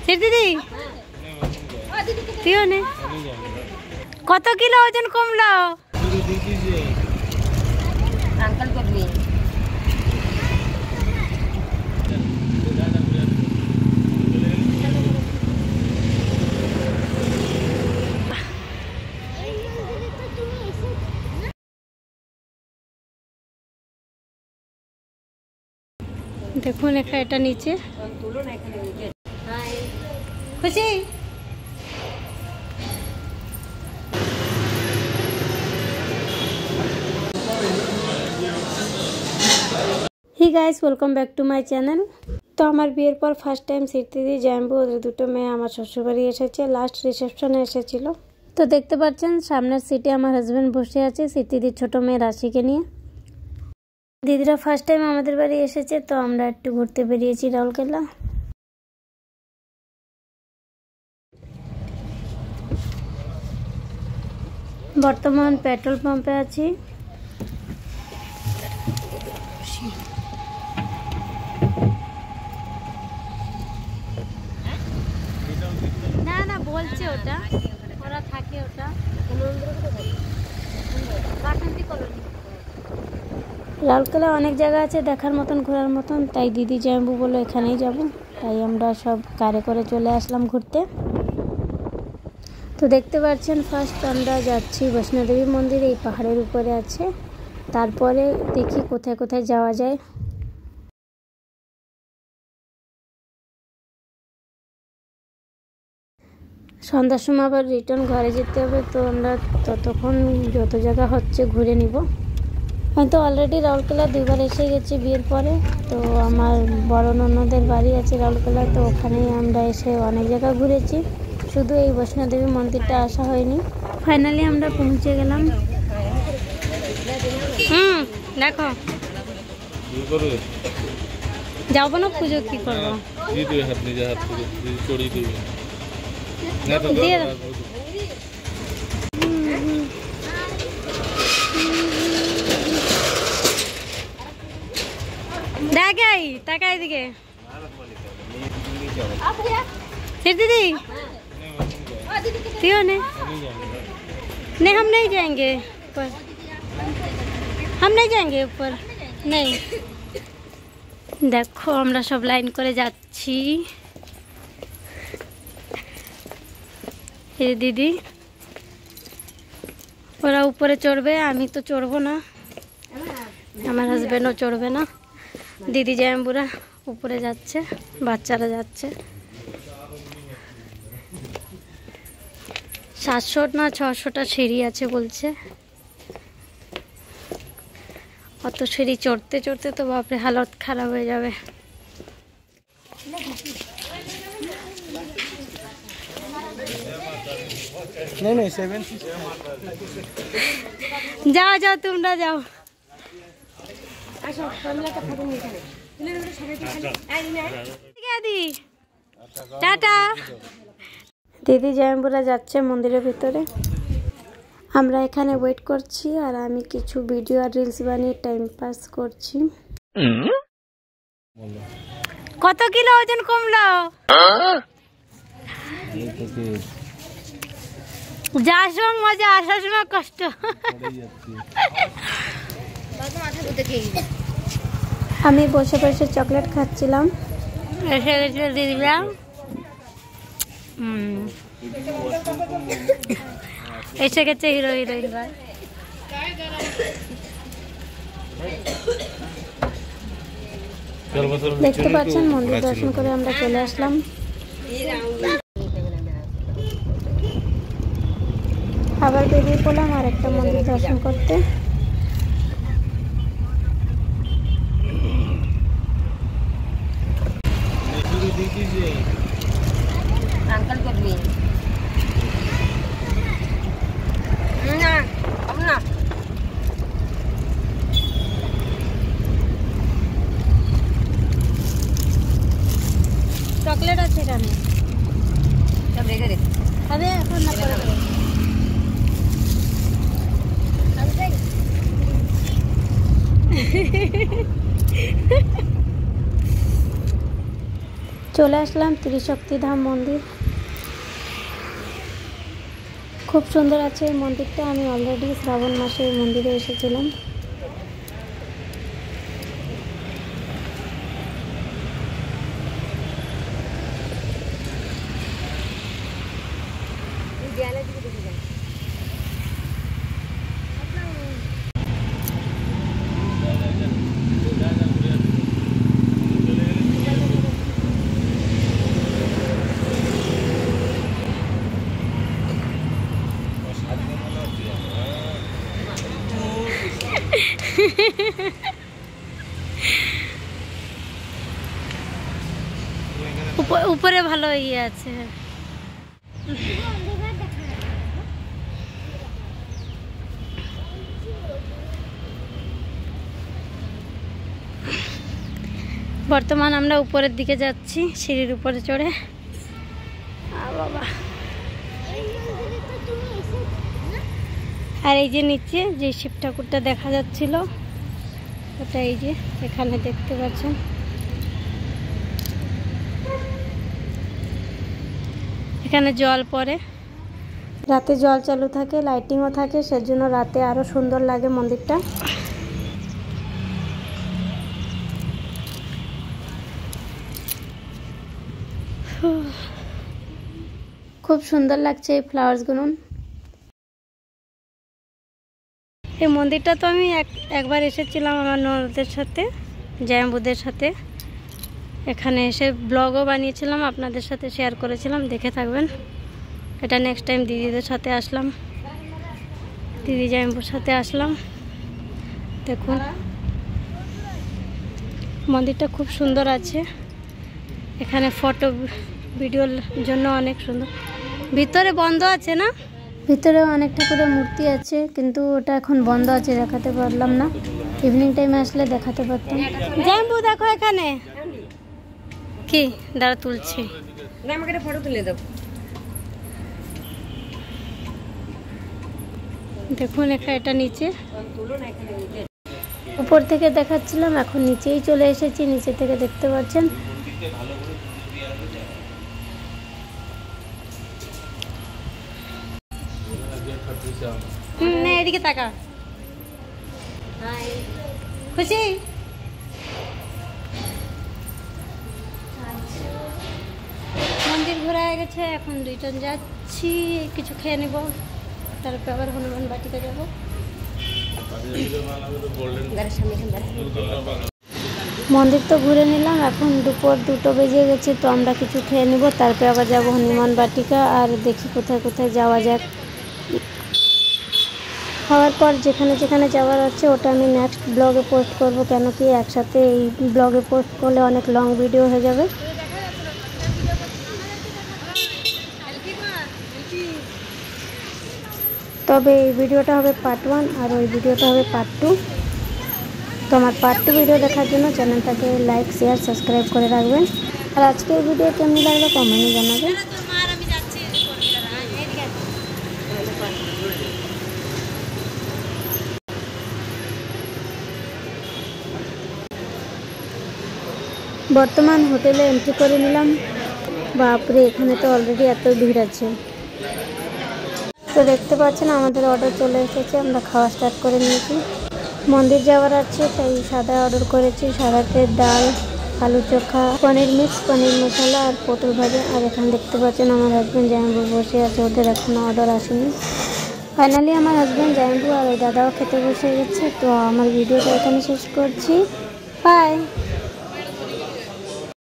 দিদি তুইও নে। কত কিলো ওজন কমলো? अंकल को भी দেখুন এটা নিচে খুশি। Hi guys, welcome back to my channel. তো আমার বিয়ের পর ফার্স্ট টাইম সিটিদি জাম্বু ওদের দুটো মেয়ে আমার শ্বশুরবাড়ি এসেছে, লাস্ট রিসেপশনে এসেছিল। তো দেখতে পাচ্ছেন সামনের সিটে আমার হাজব্যান্ড বসে আছে সিটিদির ছোট মেয়ে রাশিকে নিয়ে। দিদিরা ফার্স্ট টাইম আমাদের বাড়ি এসেছে, তো আমরা একটু ঘুরতে বেরিয়েছি রাউরকেলা। বর্তমান পেট্রোল পাম্পে আছি। না না বলছে ওটা ওরা থাকে, ওটা রাউরকেলা অনেক জায়গা আছে দেখার মতন, ঘোরার মতন, তাই দিদি জাম্বু বললো এখানেই যাব, তাই আমরা সব কারে করে চলে আসলাম ঘুরতে। তো দেখতে পাচ্ছেন ফার্স্ট আমরা যাচ্ছি বৈষ্ণোদেবী মন্দির, এই পাহাড়ের উপরে আছে, তারপরে দেখি কোথায় কোথায় যাওয়া যায়। সন্ধ্যার সময় আবার রিটার্ন ঘরে যেতে হবে, তো আমরা ততক্ষণ যত জায়গা হচ্ছে ঘুরে নিব। আমি তো অলরেডি রাউরকেলা দুইবার এসে গেছি বিয়ের পরে। তো আমার বড় ননদের বাড়ি আছে রাউরকেলা, তো ওখানেই আমরা এসে অনেক জায়গা ঘুরেছি, শুধু এই বৈষ্ণোদেবী মন্দিরটা আসা হয়নি। ফাইনালি আমরা পৌঁছে গেলাম। দেখো যাবো না পুজো, কি করবো দেখাই তাকাই দিকে दीदी क्यों नहीं हम नहीं जाएंगे ऊपर, हम नहीं जाएंगे ऊपर नहीं। देखो আমরা সব লাইন করে যাচ্ছি। এই দিদি ওরা উপরে চড়বে, আমি তো চড়বো না, আমার হাজবেন্ডও চড়বে না। দিদি জাম্বুরা উপরে যাচ্ছে, বাচ্চারা যাচ্ছে। 700 না 600টা সিঁড়ি আছে বলছে। অত সিঁড়ি চড়তে চড়তে তো বাপরে হালত খারাপ হয়ে যাবে। যাও যাও তোমরা যাও। টাটা। দিদি জাম্বুরা যাচ্ছে মন্দিরের ভিতরে, আমরা এখানে ওয়েট করছি, আর আমি কিছু ভিডিও আর রিলস বানিয়ে টাইম পাস করছি। কত কিলো ওজন কমলো? যাওয়ার সময় মজা, আসার সময় কষ্ট। আমি বসে বসে চকলেট খাচ্ছিলাম, এসে গেছিল দিদিলাম। এসে গেছে হিরো হিরোইন। দেখতে পাচ্ছেন মন্দির দর্শন করে আমরা চলে আসলাম। আবার বেরিয়ে পড়লাম আর একটা মন্দির দর্শন করতে। अंकल को भी চকলেট আছে এখানে, सब রেখে দে। আরে এখন না পরে চলে আসলাম ত্রিশক্তিধাম মন্দির। খুব সুন্দর আছে এই মন্দিরটা। আমি অলরেডি শ্রাবণ মাসে এই মন্দিরে এসেছিলাম। উপরে ভালো ইয়ে আছে। বর্তমান আমরা উপরের দিকে যাচ্ছি সিঁড়ির উপরে চড়ে। বাবা, আর এই যে নিচে যে শিব ঠাকুরটা দেখা যাচ্ছিল ওটা এই যে এখানে দেখতে পাচ্ছেন। এখানে জল পড়ে, রাতে জল চালু থাকে, লাইটিংও থাকে, সেজন্য রাতে আরো সুন্দর লাগে মন্দিরটা। খুব সুন্দর লাগছে এই ফ্লাওয়ার্সগুলো। এই মন্দিরটা তো আমি একবার এসেছিলাম আমার ননদের সাথে, জায়াম্বুদের সাথে। এখানে এসে ব্লগও বানিয়েছিলাম, আপনাদের সাথে শেয়ার করেছিলাম, দেখে থাকবেন। এটা নেক্সট টাইম দিদিদের সাথে আসলাম, দিদি জায়াম্বুর সাথে আসলাম। দেখুন মন্দিরটা খুব সুন্দর আছে। এখানে ফটো ভিডিওর জন্য অনেক সুন্দর। ভিতরে বন্ধ আছে না? ভিতরে অনেক ঠাকুরের মূর্তি আছে, কিন্তু ওটা এখন বন্ধ আছে, দেখাতে পারলাম না। ইভিনিং টাইমে আসলে দেখাতে পারতাম। জায়াম্বু দেখো এখানে কি দাঁড়া তুলছি, আমাকে একটা ফটো তুলে দাও। দেখুন এটা নিচে, উপর থেকে দেখাচ্ছিলাম, এখন নিচেই চলে এসেছি। নিচে থেকে দেখতে পাচ্ছেন। না এদিকে তাকা। খুশি? মন্দির ঘোরা হয়ে গেছে, এখন রিটার্ন যাচ্ছি, কিছু খেয়ে নেব, তারপর আবার হনুমান বাটিকা যাবো। মন্দির তো ঘুরে নিলাম, এখন দুপুর 2টো বেজে গেছে, তো আমরা কিছু খেয়ে নেব, তারপর আবার যাব হনুমান বাটিকা। আর দেখি কোথায় কোথায় যাওয়া যাক। খাওয়ার পর যেখানে যেখানে যাওয়ার আছে ওটা আমি নেক্সট ব্লগে পোস্ট করব, কেন কি একসাথে এই ব্লগে পোস্ট করলে অনেক লং ভিডিও হয়ে যাবে। তবে এই ভিডিওটা হবে পার্ট 1 আর ওই ভিডিওটা হবে পার্ট 2। তো আমার পার্ট 2 ভিডিও দেখার জন্য চ্যানেলটাকে লাইক, শেয়ার, সাবস্ক্রাইব করে রাখবেন। আর আজকের ভিডিও কেমন লাগলো কমেন্টে জানাবেন। বর্তমান হোটেলে এন্ট্রি করে নিলাম। বাপরে, এখানে তো অলরেডি এত ভিড় আছে। তো দেখতে পাচ্ছেন আমাদের অর্ডার চলে এসেছে, আমরা খাওয়া স্টার্ট করে নিয়েছি। মন্দির যাওয়ার আছে তাই সাদা অর্ডার করেছি। সাদাতে ডাল, আলু চোখা, পনির মিক্স, পনির মশলা আর পটল ভাজা। আর এখানে দেখতে পাচ্ছেন আমার হাজব্যান্ড জায়াম্বু বসে আছে, ওদের এখনো অর্ডার আসেনি। ফাইনালি আমার হাজব্যান্ড জায়াম্বু আর ওই দাদাও খেতে বসে গেছে। তো আমার ভিডিওটা এখানে শেষ করছি। বাই।